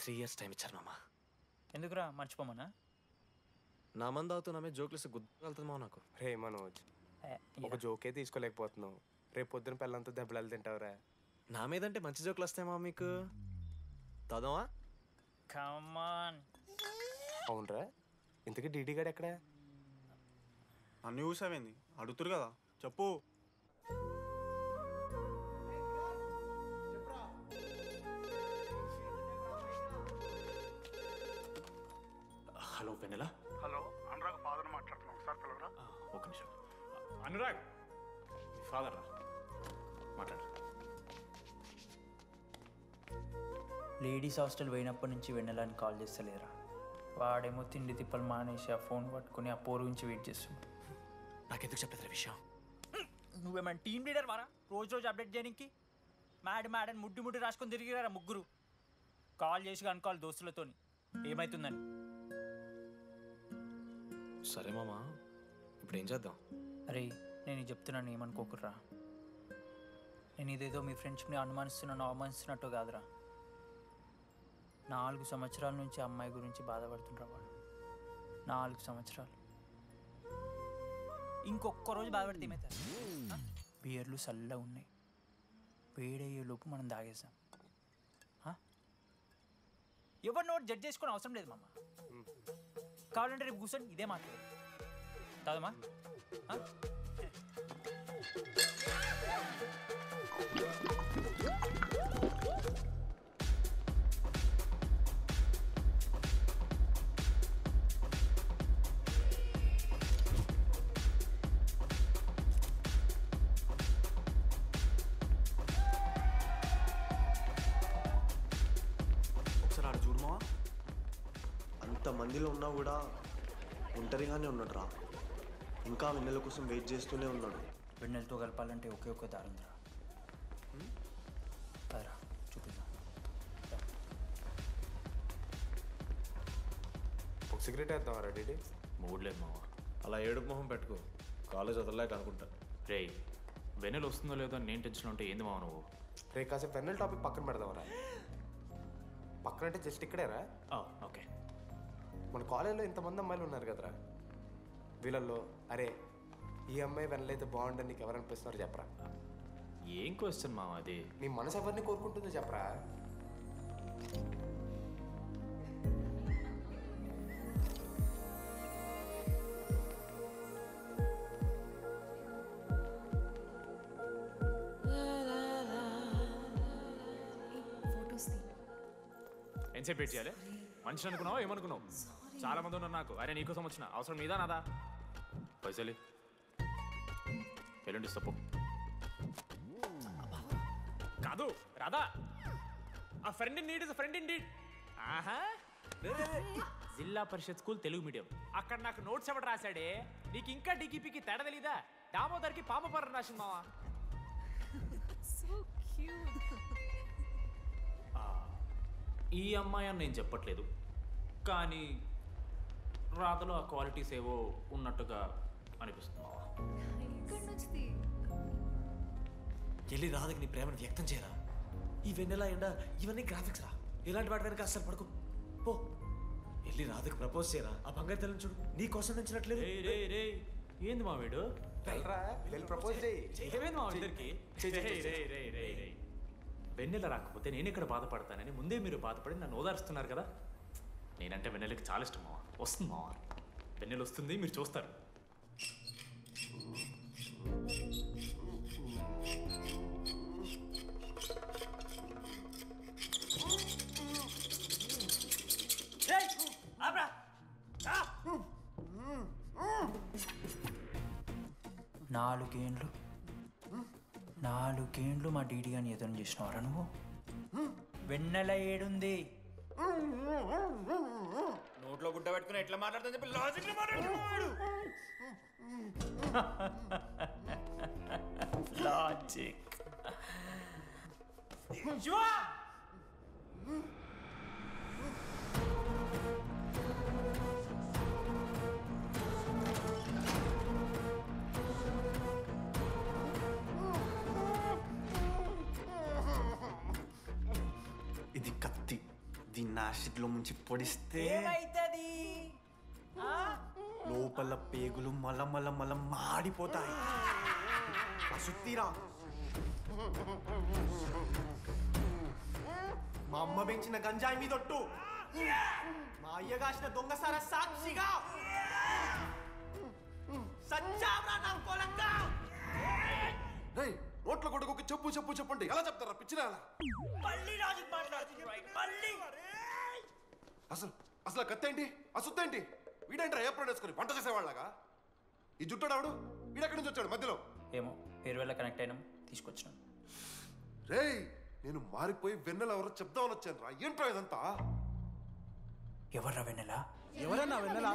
3 years time ఇచ్చారు మామ. ఎందుకురా మర్చిపోమన్నా? నా మంది అవుతున్నా మీద జోక్లు గుర్తుకెళ్తుంది మామ నాకు. రే మనోజ్, ఒక జోకే తీసుకోలేకపోతున్నావు. రేపు పొద్దున పిల్లలతో దెబ్బలు తింటావురా. నా మీదంటే మంచి జోకులు వస్తాయి మామ మీకు. తాదామా? కమాన్. అవునరా, ఇంతకీ డీడీ గాడు ఎక్కడా? అన్ని చూసావేంది? అడుగుతురు కదా, చెప్పు. హలో వెన్నెలా. హలో, అనురాగ్ ఫాదర్ మాట్లాడుతున్నాం. ఒకసారి పిలవరా? ఒక నిమిషం. అనురాగ్ ఫాదర్ రా, మాట్లాడు. లేడీస్ హాస్టల్ పోయినప్పటి నుంచి వెన్నెలని కాల్ చేస్తలేరా. వాడేమో తిండి తిప్పలు మానేసి ఆ ఫోన్ పట్టుకుని ఆ పోరు గురించి వెయిట్ చేస్తుంది. నాకెందుకు చెప్పలేదు విషయం? నువ్వేమైనా టీం లీడర్ వారా రోజు రోజు అప్డేట్ చేయడానికి? మ్యాడని ముడ్డి రాసుకొని తిరిగిరారా ముగ్గురు. కాల్ చేసి అనుకోవాలి దోస్తులతోని ఏమవుతుందని. సరే మామ, ఇప్పుడు ఏం చేద్దాం? అరే నేను చెప్తున్నాను, ఏమనుకోకుర్రా. నేను ఇదేదో మీ ఫ్రెండ్స్ని అవమానిస్తున్నట్టు కాదురా. 4 సంవత్సరాల నుంచి అమ్మాయి గురించి బాధపడుతుండ్రా వాడు. 4 సంవత్సరాలు. ఇంకొక్క రోజు బాధపడితే ఏమవుతారు? బియర్లు చల్లగా ఉన్నాయి, వేడయ్యే లోపు మనం తాగేసాం. ఎవరి నోట్ జడ్జ్ చేసుకుని అవసరం లేదు మామ. కావాలంటే రేపు కూర్చొని ఇదే మాట్లాడు. కాదమ్మా? ఒకసారి ఆడ చూడమా. అంతమందిలో ఉన్నా కూడా ఒంటరిగానే ఉన్నాడు రా. ఇంకా వెన్నెల కోసం వెయిట్ చేస్తూనే ఉన్నాడు. వెన్నెలతో కలపాలంటే ఒకే ఒక్క దారి ఉందిరా. అదరా చూపిద్దాం. ఒక సిగరెట్ వేద్దాం డీడీ. మూడ్ లేదు మావా. అలా ఏడుపు మొహం పెట్టుకో, కాలేజ్ వదలలేక అనుకుంటా. రే వెన్నెల వస్తుందో లేదో నేను టెన్షన్ ఉంటే ఏంది మావ నువ్వు? రే కాసేపు వెన్నెల టాపిక్ పక్కన పెడదామరా. పక్కన అంటే జస్ట్ ఇక్కడేరా. ఓకే. మన కాలేజ్లో ఇంతమంది అమ్మాయిలు ఉన్నారు కదరా, వీళ్ళల్లో అరే ఈ అమ్మాయి వెనలైతే బాగుండని నీకు ఎవరు అనిపిస్తున్నారు చెప్పరా? ఏం క్వశ్చన్ మావా అది? నీ మనసు ఎవరిని కోరుకుంటుందో చెప్పరా? ఎంతసేపు వెయిట్ చేయాలి? మనిషిని అనుకున్నావు ఏమనుకున్నావు? చాలా మంది ఉన్నారు నాకు. అరే నీకోసం వచ్చిన అవసరం నీదా నాదా? పైసలు ఎల్లుండి ఇస్తా పో. కాదు రాదా, ఆ friend in need is friend in need. ఆహా, జిల్లా పరిషత్ స్కూల్ తెలుగు మీడియం. అక్కడ నాకు నోట్స్ ఎవడు రాశాడే? నీకు ఇంకా డికిపికి తేడా తెలీదా? దామోదర్కి పాపపరం రాసింది మావా. ఈ అమ్మాయి అని నేను చెప్పట్లేదు, కానీ రాధలో ఆ క్వాలిటీస్ ఏవో ఉన్నట్టుగా అనిపిస్తుంది. వెళ్ళి రాధకి నీ ప్రేమను వ్యక్తం చేయరా. ఈ వెన్నెల ఎండ ఇవన్నీ గ్రాఫిక్స్ రా. ఇలాంటి వాటి వెనక అస్సలు పడుకో. పో వెళ్ళి రాధకి ప్రపోజ్ చేయరా. ఆ బంగారు తెల్లని చూడు నీ కోసం నచ్చినట్లేదు. ఏంది మా వీడు? ప్రపోజ్ ఏమైంది మా ఇద్దరికి? వెన్నెల రాకపోతే నేను ఇక్కడ బాధపడతానని ముందే మీరు బాధపడి నన్ను ఓదారుస్తున్నారు కదా. నేనంటే వెన్నెలకి చాలా ఇష్టం మావా. వస్తుంది మావా, వెన్నెల వస్తుంది, మీరు చూస్తారు. నాలుగేండ్లు మా డీడీ గాని ఎదురు చేసినవారా నువ్వు? వెన్నెల ఏడుంది? నోట్లో గుడ్డ పెట్టుకుని ఎట్లా మాట్లాడుతుంది చెప్పి లాజిక్ లాజిక్. దీన్ని యాసిడ్లో ముంచి పొడిస్తే ఏమైతుంది లోపల పేగులు మల మాడిపోతాయి. అసుత్తిరా. మా అమ్మ పెంచిన గంజాయి మీదొట్టు, మా అయ్య కాసిన దొంగసార సాక్షిగా సచ్చావ్రా నా కొలంగా. నోట్ల కొడుకు చెప్పు చెప్పు చెప్పండి ఎలా చెప్తారా పిచ్చినా అసలు అసలు కత్తేంటి అసుత్తేంటి వీడేంట్రా ఏప్రిల్ వేసుకుని వంట చేసేవాళ్ళగా ఈ జుట్టాడు వీడెక్కడి నుంచి వచ్చాడు మధ్యలో ఏమో పేరు వల్ల కనెక్ట్ అయినాం తీసుకొచ్చినాం. రేయ్ నేను మారిపోయి వెన్నెల ఎవరో చెప్దామని వచ్చాను రా ఏంట్రా ఇదంతా ఎవర్రా వెన్నెలా? ఎవరన్నా వెన్నెలా?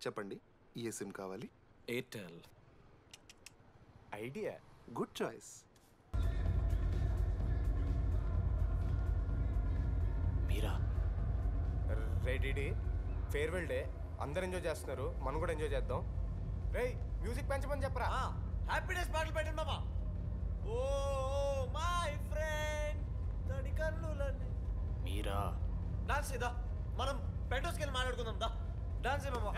చెప్పండి ఏ సిమ్ కావాలి ఎయిర్టెల్. ఐడియా. Good choice. మీరా? రెడీ ఫేర్వెల్ డే అందరు ఎంజాయ్ చేస్తున్నారు మనం కూడా ఎంజాయ్ చేద్దాం. రేయ్ మ్యూజిక్ పెంచమని చెప్పరా. హ్యాపీనెస్ పాటలు పెట్టండి మామా. ఓ మై ఫ్రెండ్ తడి కన్నులన్నీ. మీరా? డాన్స్ చేద్దాం మనం పెంటోస్కి వెళ్ళి మాట్లాడుకుందాం. దా డాన్స్ మామా.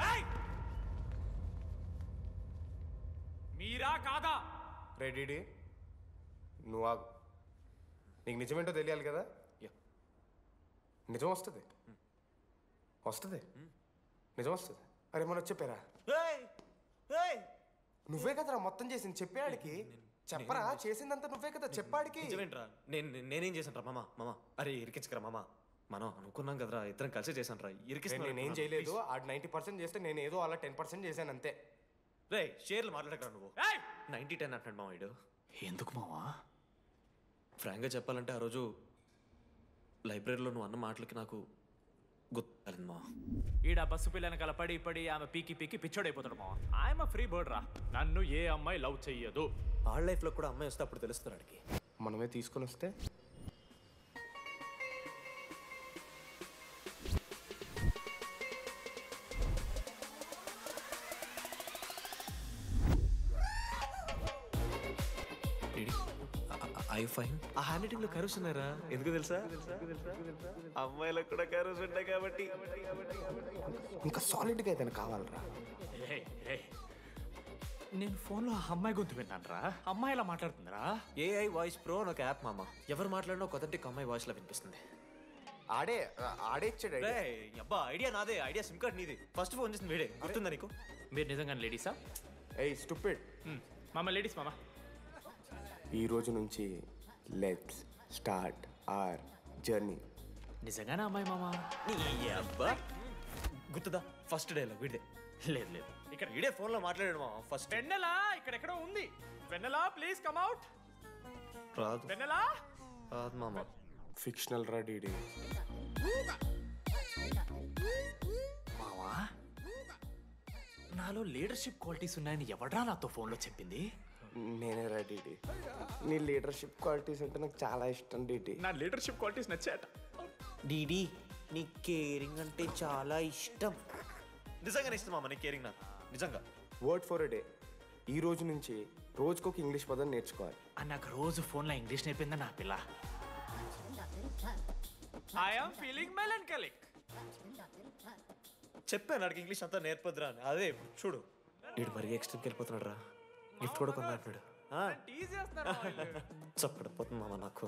మీరా కాదా? రెడీ నువ్వు ఆగు. నీకు నిజమేంటో తెలియాలి కదా. నిజం వస్తుంది వస్తుంది నిజం వస్తుంది. అరే మొన్న చెప్పారా నువ్వే కదరా మొత్తం చేసింది చెప్పాడికి. చెప్పరా చేసిందంతా నువ్వే కదా చెప్పాడికి. నిజమేంట్రా? నేనేం చేశాను రా మామా? మామా అరే ఇరికించకరా మామా. మనం అనుకున్నాం కదరా ఇద్దరం కలిసి చేశాను రా. నేనేం చేయలేదు. ఆడు 90% చేస్తే నేను ఏదో అలా 10% చేశాను అంతే. రే షేర్లు మాట్లాడకరా నువ్వు. 90-10 అంటాడు మా వాడు. ఎందుకు మావా? ఫ్రాంక్గా చెప్పాలంటే ఆ రోజు లైబ్రరీలో నువ్వు అన్న మాటలకి నాకు గుర్తులేదు మా. ఈడ బస్సు పిల్లని కలపడి పడి ఆమె పీకి పిచ్చోడైపోతాడు మావా. ఆయమ ఫ్రీ బర్డ్ రా. నన్ను ఏ అమ్మాయి లవ్ చెయ్యదు. ఆళ్ళ లైఫ్లో కూడా అమ్మాయి వస్తే అప్పుడు తెలుస్తుంది వాడికి. మనమే తీసుకొని వస్తే ఐ ఫైన్. ఆ హ్యాండ్ రైటింగ్ లో కరోస్ ఉన్నారా? ఎందుకు తెలుసా? అమ్మాయిలకు కూడా కరోస్ ఉంటాయి కాబట్టి. ఇంకా సాలిడ్గా అయితే కావాలరా. నేను ఫోన్లో ఆ అమ్మాయి గొంతు విన్నాను రా. అమ్మాయి ఇలా మాట్లాడుతుందిరా. ఏఐ వాయిస్ ప్రో అని ఒక యాప్ మామ. ఎవరు మాట్లాడినా ఒక అథెంటిక్ అమ్మాయి వాయిస్ లో వినిపిస్తుంది. ఆడే ఇచ్చాడు. అబ్బా ఐడియా నాదే. ఐడియా సిమ్ కార్డ్ నీది. ఫస్ట్ ఫోన్ చేసింది వీడే. గుర్తుందా నీకు? మీరు నిజంగా లేడీసా? ఏయ్ స్టూపిడ్. మామ లేడీస్ మామ. ఈ రోజు నుంచి లెట్స్ స్టార్ట్ అవర్ జర్నీ. నిజంగానే అమ్మాయి మామ? నీ అబ్బా గుర్తుదా? ఫస్ట్ డేలో వీడే. లేదు ఇక్కడ వీడే ఫోన్ లో మాట్లాడాడు మా ఫస్ట్. వెన్నెలా ఇక్కడెక్కడో ఉంది. వెన్నెలా ప్లీజ్ కమ్ అవుట్. రాదు వెన్నెలా రాదు మామ. ఫిక్షనల్ రా డీడీ. మావా నాలో లీడర్షిప్ క్వాలిటీస్ ఉన్నాయని ఎవడ్రా నాతో ఫోన్లో చెప్పింది? నేనే రా డీడీ. నీ లీడర్షిప్ క్వాలిటీస్ అంటే నాకు చాలా ఇష్టం డీడీ. నా లీడర్షిప్ క్వాలిటీస్ నచ్చాట. డీడీ నీ కేరింగ్ అంటే చాలా ఇష్టం. నిజంగానే ఇష్టం మామ నీ కేరింగ్ నాకు నిజంగా. Word for a day. ఈ రోజు నుంచి రోజుకొక ఇంగ్లీష్ పదం నేర్చుకోవాలి. నాకు రోజు ఫోన్లో ఇంగ్లీష్ నేర్పిందా నా పిల్ల. I'm feeling melancholic. చెప్పాను నాకు ఇంగ్లీష్ అంతా నేర్పొద్దురా అని. అదే చూడు వీడు మరీ ఎక్స్ట్రీమ్కి వెళ్ళిపోతున్నాడు రా. గిఫ్ట్ కూడా కొన్నాడు. టీజ్ చేస్తున్నారు మా వీళ్ళు. చప్పడిపోతుంది మామ నాకు.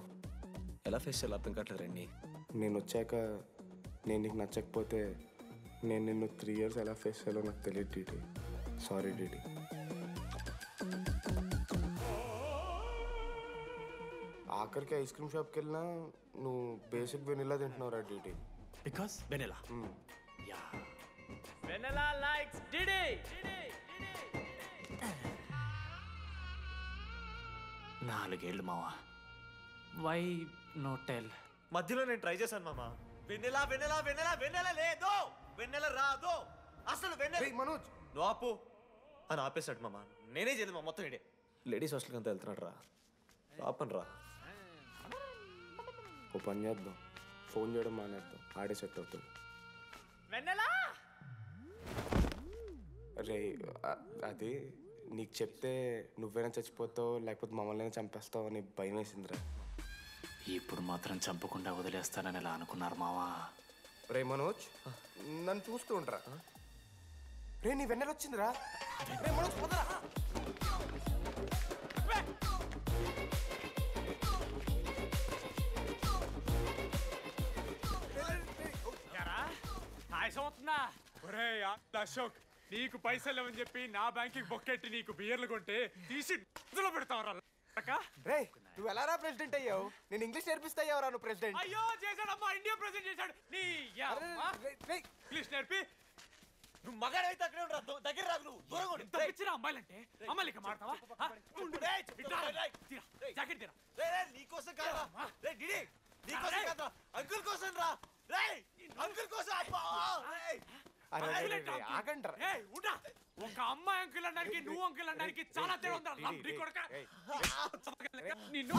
ఎలా ఫేస్ చేయాలో అర్థం కావట్లేదు రండి. నేను వచ్చాక నేను నీకు నచ్చకపోతే నేను నిన్ను 3 years ఎలా ఫేస్ చేయాలో నాకు తెలియదు డీటీ. Sorry DT. ఆఖరికి ఐస్ క్రీమ్ షాప్కి వెళ్ళినా నువ్వు బేసిక్ వెనిలా తింటున్నావు రా డీటీ. బికాస్ వెనెలా యా వెనెలా లైక్స్ డిడి. 4 ఏళ్ళు మావా. Why no tell? మధ్యలో నేను ట్రై చేశాను మామ. వెన్నెలా వెన్నెలా వెన్నెలా వెన్నెల లేదు, వెన్నెల రాదు అసలు. వెన్నెల మనోజ్ నువ్వు ఆపు అని ఆపేశాడు మామ. నేనే చేయలేదు మా మొత్తం ఇడే. లేడీస్ హాస్టల్కి అంతా వెళ్తున్నాడు రా. ఆపను రా. ఓ పని చేద్దాం, ఫోన్ చేయడం మానేద్దాం, ఆడే సెట్ అవుతుంది. వెన్నెలా రే అది నీకు చెప్తే నువ్వైనా చచ్చిపోతావు లేకపోతే మమ్మల్ని చంపేస్తావు అని భయం వేసిందిరా. ఇప్పుడు మాత్రం చంపకుండా వదిలేస్తానని ఎలా అనుకున్నారు మావా? రే మనోజ్ నన్ను చూస్తూ ఉంటారా? రే నీ వెన్నెల వచ్చిందిరా. రే మనోజ్ పోదరా. ఆయాసం అవుతుందా? ఒరే అశోక్, నీకు పైసలు లేవని చెప్పి నా బ్యాంకింగ్ బొక్కెట్టి నీకు బియర్లు కొంటే తీసి ఇందులో పెడతావరా? రే నువ్వు ఎలా రా ప్రెసిడెంట్ అయ్యావు? నేను ఇంగ్లీష్ నేర్పిస్తా అయ్యావురా నువ్వు ప్రెసిడెంట్. అయ్యో చేశాడమ్మా, ఇండియా ప్రెసిడెంట్ చేశాడు. నీ ఇంగ్లీష్ నేర్పి నువ్వు మగాడైతే అక్కడే ఉండరా, దగ్గర రాదు. నువ్వు దూరంగా ఉండు. ఎంత పిచ్చిరా అమ్మాయిలంటే. అమ్మాయిలకి మాడతావా? జాకెట్ తీరా. నీకోసం కాదురా. రే డిడి, నీకోసం కాదురా, అంకుల్ కోసం రా. రే అంకుల్ కోసం. ఆగండ్రా. ఉంటా. ఒక అమ్మాయి అంకుల్ అనడానికి నువ్వు అంకుల్ అనడానికి చాలా తేడా ఉందా? లంబడి కొడక. నిన్ను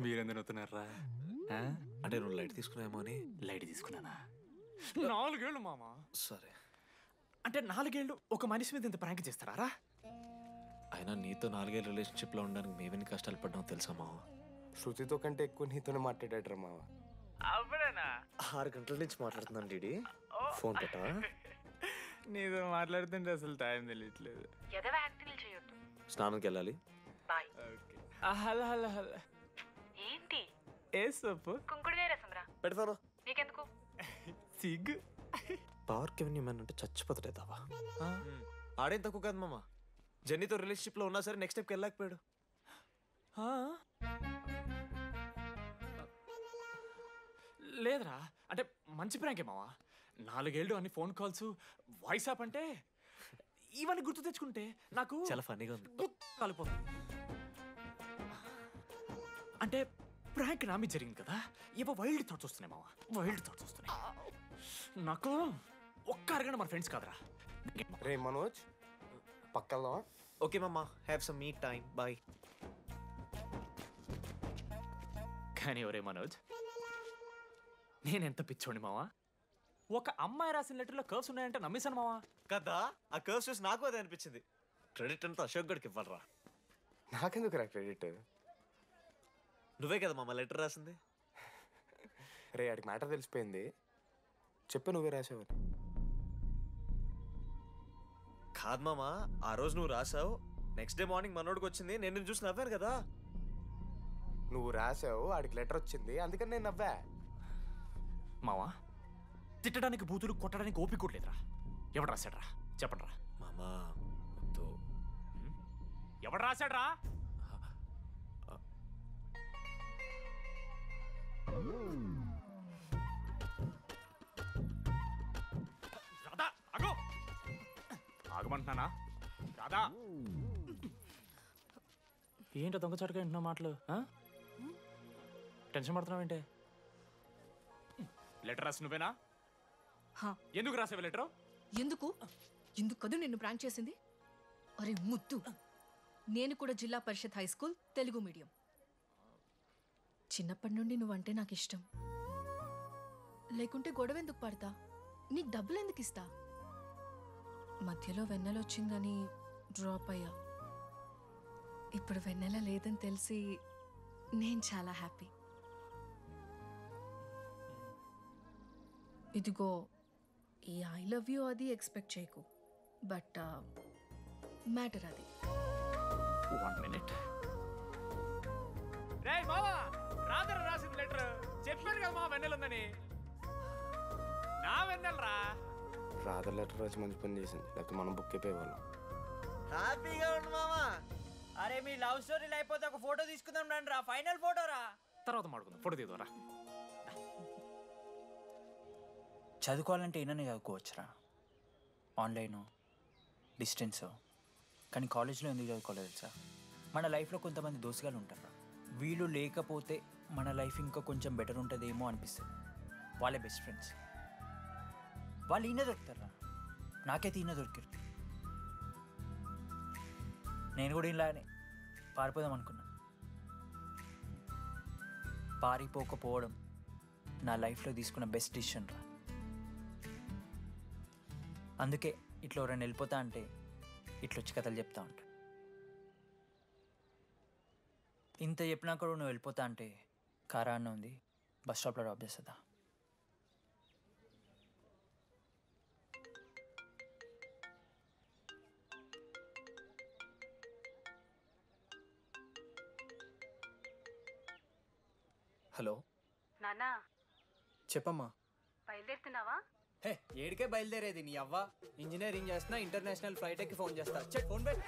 మీరెందుకు నవ్వుతున్నారా? అంటే నువ్వు లైట్ తీసుకున్నావేమో అని. లైట్ తీసుకున్నానా? 4 ఏళ్ళు మామ. సరే, అంటే 4 ఏళ్ళు ఒక మనిషి మీద ఇంత ప్రాంక్ చేస్తారా? అయినా నీతో 4 ఏళ్ళ రిలేషన్షిప్లో ఉండడానికి మేమేని కష్టాలు పడ్డామో తెలుసా మావ. శృతితో కంటే ఎక్కువ నీతోనే మాట్లాడాడు మావ. అవునా? 6 గంటల నుంచి మాట్లాడుతున్నాను డీడీ. ఫోన్ పెట్టా. నీతో మాట్లాడుతుంటే అసలు టైం తెలియట్లేదు. స్నానంకి వెళ్ళాలి. Hello hello hello. ఏంటి ఏ సొప్పు కుంకుడుగాయ రసంరా పెడతాను. నీకెందుకు? సిగ్గు. పవర్కి ఎవరిని అంటే చచ్చిపోతాడే దావా. ఆడేం తక్కువ కాదు మామ. జెన్నీతో రిలేషన్షిప్లో ఉన్నా సరే నెక్స్ట్ స్టెప్కి వెళ్ళలేకపోయాడు. లేదురా, అంటే మంచి ప్రాంకే మావా. 4 ఏళ్ళు అన్ని ఫోన్ కాల్స్, వాయిస్ యాప్ అంటే ఇవన్నీ గుర్తు తెచ్చుకుంటే నాకు చాలా ఫన్నీగా ఉంది. కాలిపోతుంది. అంటే ప్రాంక్ నా మీద జరిగింది కదా, ఏవో వైల్డ్ థాట్స్ వస్తున్నాయి మావా. వైల్డ్ థాట్స్ వస్తున్నాయి నాకు. ఒక్క అరగంట మన ఫ్రెండ్స్ కాదురా. రే మనోజ్ పక్కలో. ఓకే మామ, have some me time. Bye. కానీ ఒరే మనోజ్, నేనెంత పిచ్చోండి మావా. ఒక అమ్మాయి రాసిన లెటర్లో కర్వ్స్ ఉన్నాయంటే నమ్మేశాను మావా. కదా, ఆ కర్వ్స్ చూసి నాకు అదే అనిపించింది. క్రెడిట్ అంతా అశోక్ గడికి ఇవ్వాలరా. నాకెందుకు రా క్రెడిట్? నువ్వే కదా మామ లెటర్ రాసింది. రే ఆడికి మ్యాటర్ తెలిసిపోయింది. చెప్పు నువ్వే రాసావని. కాదు మామ, ఆ రోజు నువ్వు రాసావు. నెక్స్ట్ డే మార్నింగ్ మనోడికి వచ్చింది. నేను నిన్ను చూసి నవ్వాను కదా. నువ్వు రాసావు, ఆడికి లెటర్ వచ్చింది, అందుకని నేను నవ్వా. మావా, తిట్టడానికి బూతులు కొట్టడానికి ఓపిక కూడా లేదురా. ఎవడు రాశాడ్రా చెప్పండి రా. మామా వద్దు. ఎవడు రాశాడ్రా? రాధా ఆగు. ఆగమంటున్నానా? రాధా ఏంటో దొంగచాటుగా వింటున్నా మాటలు. టెన్షన్ పడుతున్నావేంటే? లెటర్ రాసి నువ్వేనా? ఎందుకు రాసావు లెటర్? ఎందుకు కదూ నిన్ను ప్రాంక్ చేసింది? అరే ముద్దు, నేను కూడా జిల్లా పరిషత్ హై స్కూల్ తెలుగు మీడియం. చిన్నప్పటి నుండి నువ్వంటే నాకు ఇష్టం. లేకుంటే గొడవ ఎందుకు పడతా? నీకు డబ్బులు ఎందుకు ఇస్తా? మధ్యలో వెన్నెల వచ్చిందని డ్రాప్ అయ్యా. ఇప్పుడు వెన్నెల లేదని తెలిసి నేను చాలా హ్యాపీ. ఇదిగో ఈ ఐ లవ్ యూ అది ఎక్స్పెక్ట్ చేయకు, బట్ మ్యాటర్ అది. 1 minute. రే మావా, రాధర రాసిన లెటర్ చెప్పాను కదా మా వెన్నెల ఉందని. నా వెన్నెలరా. రాధర్ లెటర్ వచ్చి మంచి పని చేసింది, లేకపోతే మనం బుక్ అయిపోయేవాళ్ళం. హ్యాపీగా ఉండు మామా. అరే మీ లవ్ స్టోరీ అయిపోతే ఒక ఫోటో తీసుకుందాం రండి రా, ఫైనల్ ఫోటో రా. తర్వాత మాడుకుందాం, ఫోటో తీద్దాం. చదువుకోవాలంటే ఏమైనా చదువుకోవచ్చురా, ఆన్లైను డిస్టెన్సో. కానీ కాలేజ్లో ఎందుకు చదువుకోలేదు తెలుసా? మన లైఫ్లో కొంతమంది దోస్తుగాలు ఉంటారు, వీళ్ళు లేకపోతే మన లైఫ్ ఇంకా కొంచెం బెటర్ ఉంటుందేమో అనిపిస్తుంది. వాళ్ళే బెస్ట్ ఫ్రెండ్స్. వాళ్ళు ఈయన దొరుకుతారా, నాకైతే ఈయన దొరికారు. నేను కూడా ఇలానే పారిపోదాం అనుకున్నా. పారిపోకపోవడం నా లైఫ్లో తీసుకున్న బెస్ట్ డిసిషన్ రా. అందుకే ఇట్లా ఎవరైనా వెళ్ళిపోతా అంటే ఇట్లా వచ్చి కథలు చెప్తా ఉంటా. ఇంత చెప్పినా కూడా నువ్వు వెళ్ళిపోతా అంటే కారా అన్న ఉంది, బస్ స్టాప్లో డ్రాప్ చేస్తుందా? హలో నానా చెప్పమ్మా. బయలుదేరుతున్నావా? హే ఏడికే బయలుదేరేది నీ అవ్వ. ఇంజనీరింగ్ చేస్తున్నా, ఇంటర్నేషనల్ ఫ్లైట్ ఎక్కి ఫోన్ చేస్తా. చెక్ ఫోన్ పెట్.